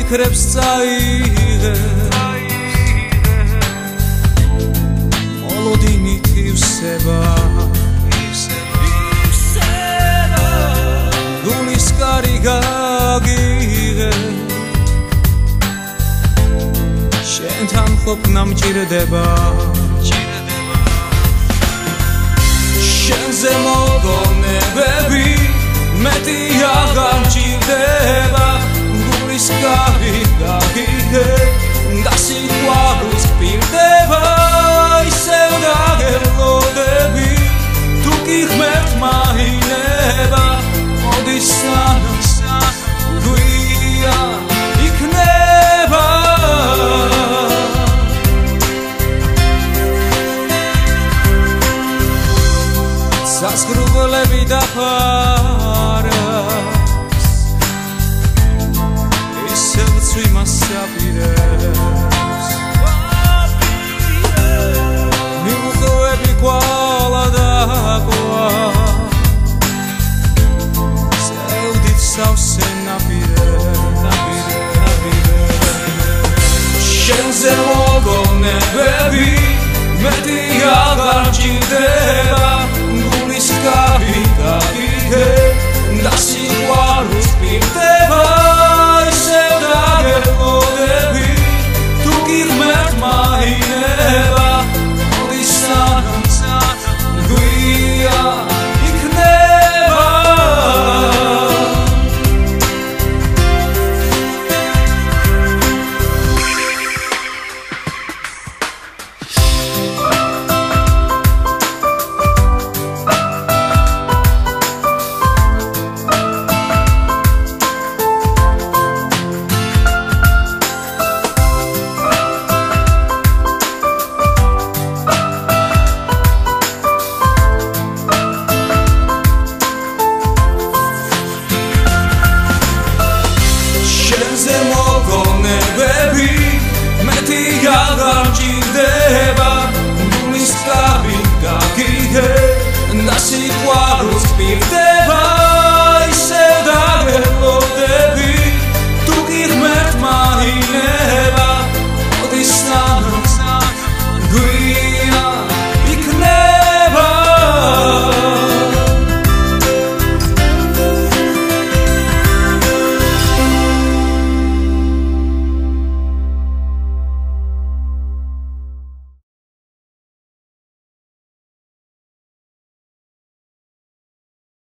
ფიქრებს წაიღებს მოლოდინით ივსება გულის კარი გაგიღებ შენთან ყოფნა მჭირდება შენზე მოგონებები მეტი აღარ მჭირდება გულის კარი გაგიღებ და სიყვარულს გპირდება ისევ დაგელოდები თუ კი ღმერთ მაინება მოდის სანამ გვია იქნება სასკრუბლები დაფარავს ისევ წვიმას აპირებს მიუღები კვალა დაკვა სევდით სავსე ნაპირებს შენზე მოგონებები მეტი აღარ მჭირდება გულის კარი გაგიღებ და სიყვარულს გპირდება ისევ დაგელოდები თუ კი ღმერთ მაინება მოდის სანამ გვია იქნება შენზე მოგონებები მეტი აღარ მჭირდება გულის კარი გაგიღებ და სიყვარულს გპირდება